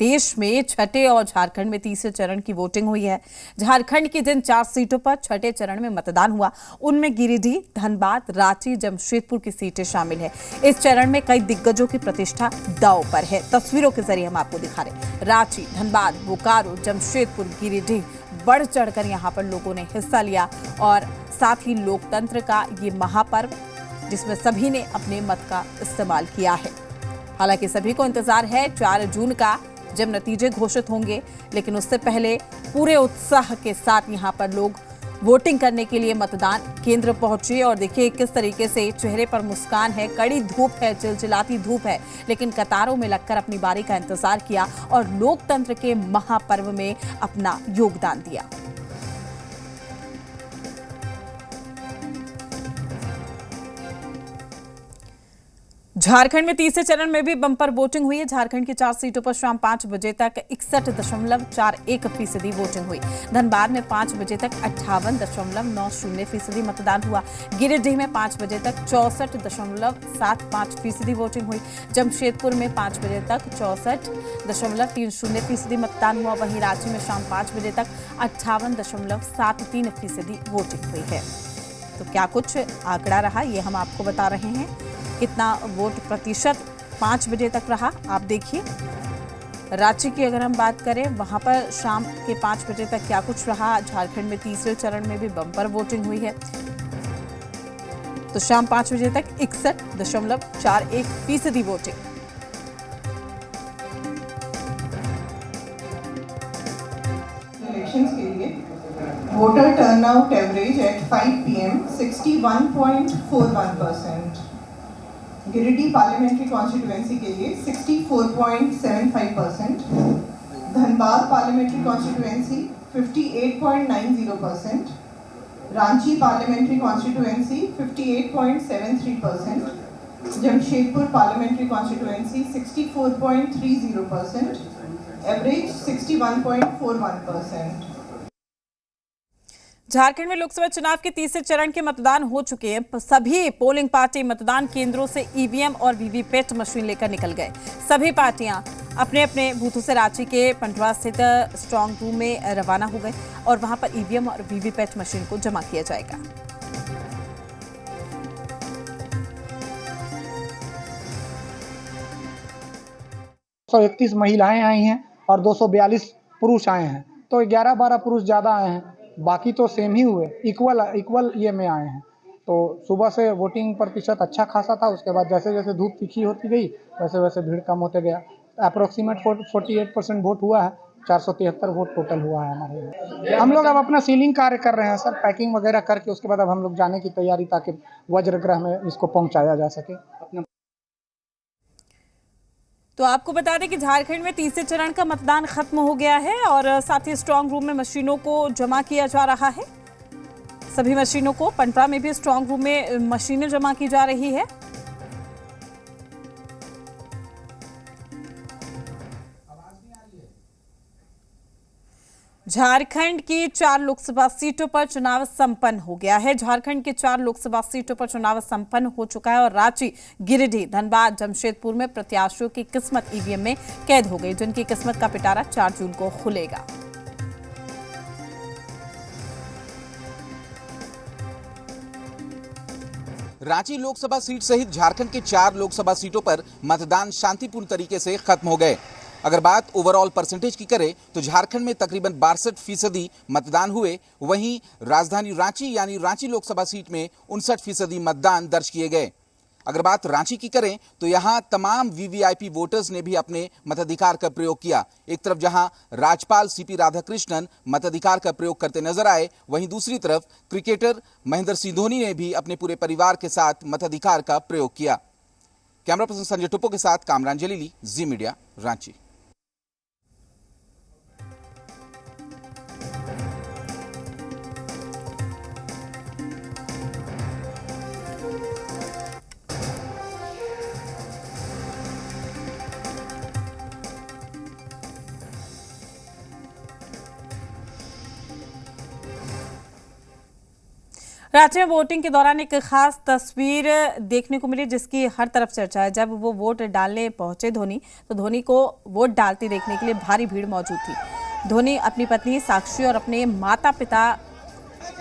देश में छठे और झारखंड में तीसरे चरण की वोटिंग हुई है। झारखंड की जिन 4 सीटों पर छठे चरण में मतदान हुआ, उनमें गिरिडीह, धनबाद, रांची, जमशेदपुर की सीटें शामिल है। इस चरण में कई दिग्गजों की प्रतिष्ठा दांव पर है। तस्वीरों के जरिए हम आपको दिखा रहे, रांची, धनबाद, बोकारो, जमशेदपुर, गिरिडीह, बढ़ चढ़कर यहाँ पर लोगों ने हिस्सा लिया और साथ ही लोकतंत्र का ये महापर्व जिसमें सभी ने अपने मत का इस्तेमाल किया है। हालांकि सभी को इंतजार है 4 जून का, जब नतीजे घोषित होंगे, लेकिन उससे पहले पूरे उत्साह के साथ यहां पर लोग वोटिंग करने के लिए मतदान केंद्र पहुंचे। और देखिए किस तरीके से चेहरे पर मुस्कान है, कड़ी धूप है, चिलचिलाती धूप है, लेकिन कतारों में लगकर अपनी बारी का इंतजार किया और लोकतंत्र के महापर्व में अपना योगदान दिया। झारखंड में तीसरे चरण में भी बंपर वोटिंग हुई है। झारखंड की 4 सीटों पर शाम 5 बजे तक 61.41% वोटिंग हुई। धनबाद में 5 बजे तक 58.90% मतदान हुआ। गिरिडीह में 5 बजे तक 64.75% वोटिंग हुई। जमशेदपुर में 5 बजे तक 64.30% मतदान हुआ। वहीं रांची में शाम 5 बजे तक 58.73% वोटिंग हुई है। तो क्या कुछ आंकड़ा रहा, ये हम आपको बता रहे हैं। कितना वोट प्रतिशत 5 बजे तक रहा, आप देखिए। रांची की अगर हम बात करें, वहां पर शाम के 5 बजे तक क्या कुछ रहा। झारखंड में तीसरे चरण में भी बंपर वोटिंग हुई है। तो शाम 5 बजे तक 61.41% वोटिंग। इलेक्शंस के लिए voter turnout average at 5 PM 61.41%। Giridih parliamentary constituency के लिए 64.75%, Dhanbad parliamentary constituency 58.90%, Ranchi parliamentary constituency 58.73%, Jamshedpur parliamentary constituency 64.30%, average 61.41%। Jharkhand में लोकसभा चुनाव के तीसरे चरण के मतदान हो चुके हैं। सभी पोलिंग पार्टी मतदान केंद्रों से ईवीएम और वीवीपैट मशीन लेकर निकल गए। सभी पार्टियां अपने अपने बूथों से रांची के पंडवा स्थित स्ट्रांग रूम में रवाना हो गए और वहां पर ईवीएम और वीवीपैट मशीन को जमा किया जाएगा। 131 महिलाएं आई हैं और 242 पुरुष आए हैं, तो 11-12 पुरुष ज़्यादा आए हैं, बाकी तो सेम ही हुए, इक्वल ये में आए हैं। तो सुबह से वोटिंग प्रतिशत अच्छा खासा था। उसके बाद जैसे जैसे धूप तीखी होती गई वैसे वैसे भीड़ कम होते गया। अप्रोक्सीमेट 48% वोट हुआ है। 473 वोट टोटल हुआ है हमारे। हम लोग अब अपना सीलिंग कार्य कर रहे हैं सर, पैकिंग वगैरह करके उसके बाद अब हम लोग जाने की तैयारी, ताकि वज्रगृह में इसको पहुंचाया जा सके। तो आपको बता दें कि झारखंड में तीसरे चरण का मतदान खत्म हो गया है और साथ ही स्ट्रांग रूम में मशीनों को जमा किया जा रहा है। सभी मशीनों को, पंडवा में भी स्ट्रांग रूम में मशीनें जमा की जा रही है। झारखंड की 4 लोकसभा सीटों पर चुनाव संपन्न हो गया है। झारखंड की 4 लोकसभा सीटों पर चुनाव संपन्न हो चुका है और रांची, गिरिडीह, धनबाद, जमशेदपुर में प्रत्याशियों की किस्मत ईवीएम में कैद हो गई, जिनकी किस्मत का पिटारा 4 जून को खुलेगा। रांची लोकसभा सीट सहित झारखंड के 4 लोकसभा सीटों पर मतदान शांतिपूर्ण तरीके से खत्म हो गए। अगर बात ओवरऑल परसेंटेज की करें तो झारखंड में तकरीबन 62% मतदान हुए। वहीं राजधानी रांची यानी रांची लोकसभा सीट में 59% मतदान दर्ज किए गए। अगर बात रांची की करें तो यहां तमाम वीवीआईपी वोटर्स ने भी अपने मताधिकार का प्रयोग किया। एक तरफ जहां राज्यपाल सीपी राधाकृष्णन मताधिकार का प्रयोग करते नजर आए, वहीं दूसरी तरफ क्रिकेटर महेंद्र सिंह धोनी ने भी अपने पूरे परिवार के साथ मताधिकार का प्रयोग किया। कैमरा पर्सन संजय टोपो के साथ कामरान जलीली, जी मीडिया, रांची। रांची में वोटिंग के दौरान एक खास तस्वीर देखने को मिली जिसकी हर तरफ चर्चा है। जब वो वोट डालने पहुंचे धोनी, तो धोनी को वोट डालते देखने के लिए भारी भीड़ मौजूद थी। धोनी अपनी पत्नी साक्षी और अपने माता पिता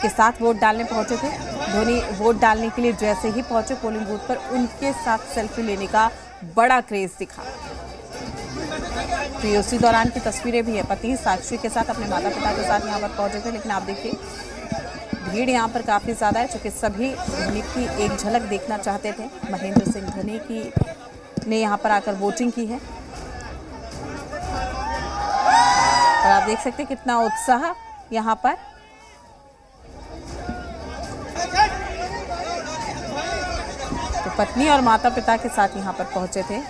के साथ वोट डालने पहुंचे थे। धोनी वोट डालने के लिए जैसे ही पहुंचे पोलिंग बूथ पर, उनके साथ सेल्फी लेने का बड़ा क्रेज दिखा। तो उसी दौरान की तस्वीरें भी है। पत्नी साक्षी के साथ अपने माता पिता के साथ यहाँ पर पहुंचे थे, लेकिन आप देखिए भीड़ यहाँ पर काफी ज्यादा है, क्योंकि सभी धोनी की एक झलक देखना चाहते थे। महेंद्र सिंह धोनी की ने यहाँ पर आकर वोटिंग की है और आप देख सकते हैं कितना उत्साह यहाँ पर। तो पत्नी और माता पिता के साथ यहाँ पर पहुंचे थे।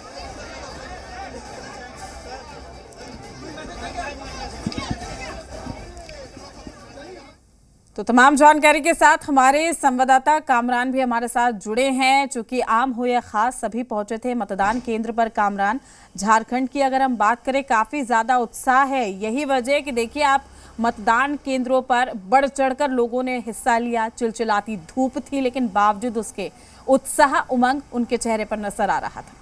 तो तमाम जानकारी के साथ हमारे संवाददाता कामरान भी हमारे साथ जुड़े हैं। चूंकि आम हो या खास, सभी पहुंचे थे मतदान केंद्र पर। कामरान, झारखंड की अगर हम बात करें, काफी ज्यादा उत्साह है। यही वजह कि देखिए आप मतदान केंद्रों पर बढ़ चढ़कर लोगों ने हिस्सा लिया। चिलचिलाती धूप थी, लेकिन बावजूद उसके उत्साह उमंग उनके चेहरे पर नजर आ रहा था।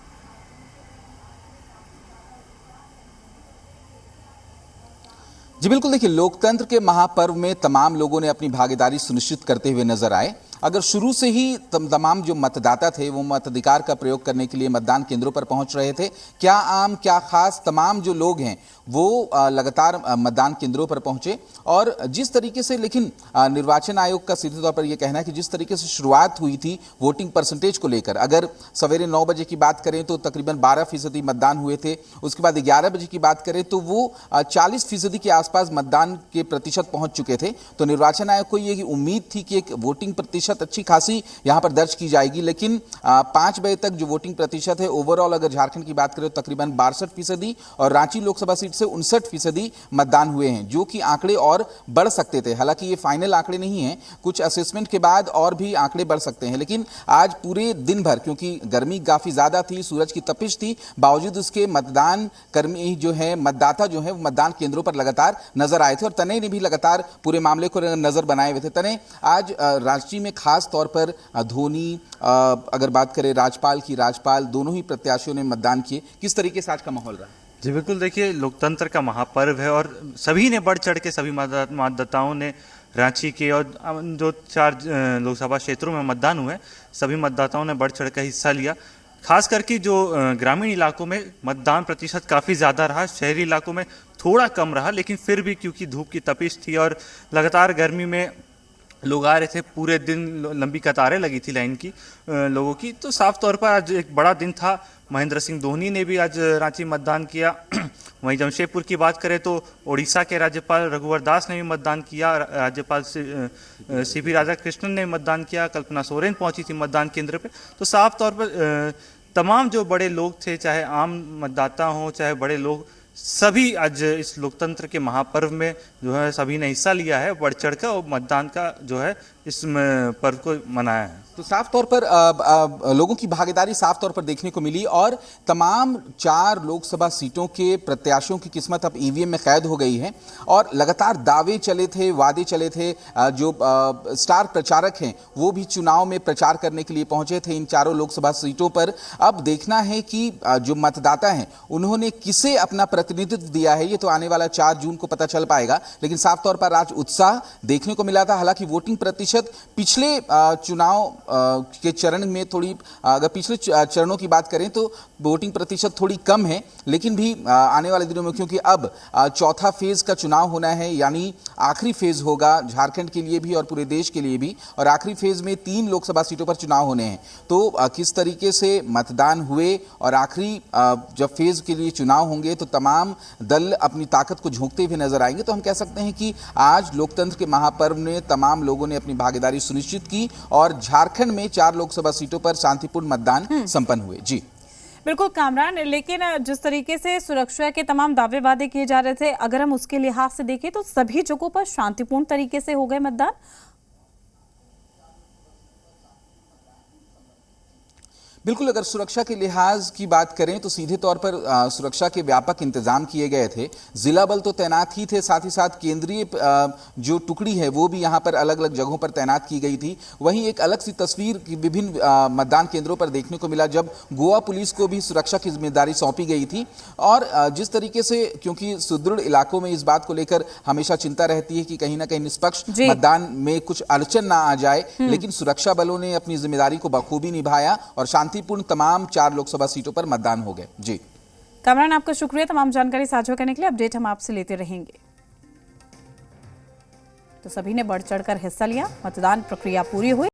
जी बिल्कुल, देखिए लोकतंत्र के महापर्व में तमाम लोगों ने अपनी भागीदारी सुनिश्चित करते हुए नजर आए। अगर शुरू से ही तमाम जो मतदाता थे वो मताधिकार का प्रयोग करने के लिए मतदान केंद्रों पर पहुंच रहे थे। क्या आम क्या खास, तमाम जो लोग हैं वो लगातार मतदान केंद्रों पर पहुंचे। और जिस तरीके से, लेकिन निर्वाचन आयोग का सीधे तौर पर यह कहना है कि जिस तरीके से शुरुआत हुई थी वोटिंग परसेंटेज को लेकर, अगर सवेरे 9 बजे की बात करें तो तकरीबन 12% मतदान हुए थे। उसके बाद 11 बजे की बात करें तो वो 40% के आसपास मतदान के प्रतिशत पहुंच चुके थे। तो निर्वाचन आयोग को ये उम्मीद थी कि एक वोटिंग प्रतिशत अच्छी खासी यहां पर दर्ज की जाएगी। लेकिन 5 बजे तक जो वोटिंग प्रतिशत है ओवरऑल अगर झारखंड की बात करें तो तकरीबन 62% और रांची लोकसभा सीट से 59% मतदान हुए हैं, जो कि आंकड़े और बढ़ सकते थे। हालांकि ये फाइनल आंकड़े नहीं हैं, कुछ असेसमेंट के बाद और भी आंकड़े बढ़ सकते हैं। लेकिन आज पूरे दिन भर, क्योंकि गर्मी काफी ज्यादा थी, सूरज की तपिश थी, बावजूद उसके मतदान कर्मी जो है, मतदाता जो है, वो मतदान केंद्रों पर लगातार नजर आए थे। और तने ने भी लगातार पूरे मामले को नजर बनाए हुए थे। तने, आज रांची में खास तौर पर धोनी, अगर बात करें राजपाल की, राजपाल दोनों ही प्रत्याशियों ने मतदान किए। किस तरीके से आज का माहौल रहा? जी बिल्कुल, देखिए लोकतंत्र का महापर्व है और सभी ने बढ़ चढ़ के, सभी मतदाताओं ने रांची के और जो 4 लोकसभा क्षेत्रों में मतदान हुए, सभी मतदाताओं ने बढ़ चढ़ कर हिस्सा लिया। खास करके जो ग्रामीण इलाकों में मतदान प्रतिशत काफ़ी ज़्यादा रहा, शहरी इलाकों में थोड़ा कम रहा, लेकिन फिर भी क्योंकि धूप की तपिश थी और लगातार गर्मी में लोग आ रहे थे, पूरे दिन लंबी कतारें लगी थी लाइन की लोगों की, तो साफ तौर पर आज एक बड़ा दिन था। महेंद्र सिंह धोनी ने भी आज रांची मतदान किया। वहीं जमशेदपुर की बात करें तो ओडिशा के राज्यपाल रघुवर दास ने भी मतदान किया, राज्यपाल सीपी राधाकृष्णन ने मतदान किया, कल्पना सोरेन पहुंची थी मतदान केंद्र पे। तो साफ तौर पर तमाम जो बड़े लोग थे, चाहे आम मतदाता हों चाहे बड़े लोग, सभी आज इस लोकतंत्र के महापर्व में जो है सभी ने हिस्सा लिया है, बढ़ चढ़ कर, और मतदान का जो है इस पर्व को मनाया है। तो साफ तौर पर लोगों की भागीदारी साफ तौर पर देखने को मिली और तमाम 4 लोकसभा सीटों के प्रत्याशियों की किस्मत अब ईवीएम में कैद हो गई है। और लगातार दावे चले थे, वादे चले थे। जो स्टार प्रचारक हैं वो भी चुनाव में प्रचार करने के लिए पहुंचे थे इन 4 लोकसभा सीटों पर। अब देखना है कि जो मतदाता हैं उन्होंने किसे अपना प्रतिनिधित्व दिया है, ये तो आने वाला 4 जून को पता चल पाएगा। लेकिन साफ तौर पर आज उत्साह देखने को मिला था। हालांकि वोटिंग प्रतिशत पिछले चुनाव के चरण में थोड़ी, अगर पिछले चरणों की बात करें तो वोटिंग प्रतिशत थोड़ी कम है, लेकिन भी आने वाले दिनों में, क्योंकि अब चौथा फेज का चुनाव होना है, यानी आखिरी फेज होगा झारखंड के लिए भी और पूरे देश के लिए भी। और आखिरी फेज में 3 लोकसभा सीटों पर चुनाव होने हैं। तो किस तरीके से मतदान हुए और आखिरी जब फेज के लिए चुनाव होंगे तो तमाम दल अपनी ताकत को झोंकते हुए नजर आएंगे। तो हम कह सकते हैं कि आज लोकतंत्र के महापर्व में तमाम लोगों ने अपनी भागीदारी सुनिश्चित की और झारखंड में 4 लोकसभा सीटों पर शांतिपूर्ण मतदान संपन्न हुए। जी बिल्कुल कामरान, लेकिन जिस तरीके से सुरक्षा के तमाम दावे वादे किए जा रहे थे, अगर हम उसके लिहाज से देखें तो सभी जगहों पर शांतिपूर्ण तरीके से हो गए मतदान। बिल्कुल, अगर सुरक्षा के लिहाज की बात करें तो सीधे तौर पर सुरक्षा के व्यापक इंतजाम किए गए थे। जिला बल तो तैनात ही थे, साथ ही साथ केंद्रीय जो टुकड़ी है वो भी यहां पर अलग अलग जगहों पर तैनात की गई थी। वहीं एक अलग सी तस्वीर की विभिन्न मतदान केंद्रों पर देखने को मिला जब गोवा पुलिस को भी सुरक्षा की जिम्मेदारी सौंपी गई थी। और जिस तरीके से, क्योंकि सुदृढ़ इलाकों में इस बात को लेकर हमेशा चिंता रहती है कि कहीं ना कहीं निष्पक्ष मतदान में कुछ अड़चन ना आ जाए, लेकिन सुरक्षा बलों ने अपनी जिम्मेदारी को बखूबी निभाया और शांतिपूर्ण तमाम 4 लोकसभा सीटों पर मतदान हो गए। जी कामरान, आपका शुक्रिया तमाम जानकारी साझा करने के लिए। अपडेट हम आपसे लेते रहेंगे। तो सभी ने बढ़ चढ़कर हिस्सा लिया, मतदान प्रक्रिया पूरी हुई।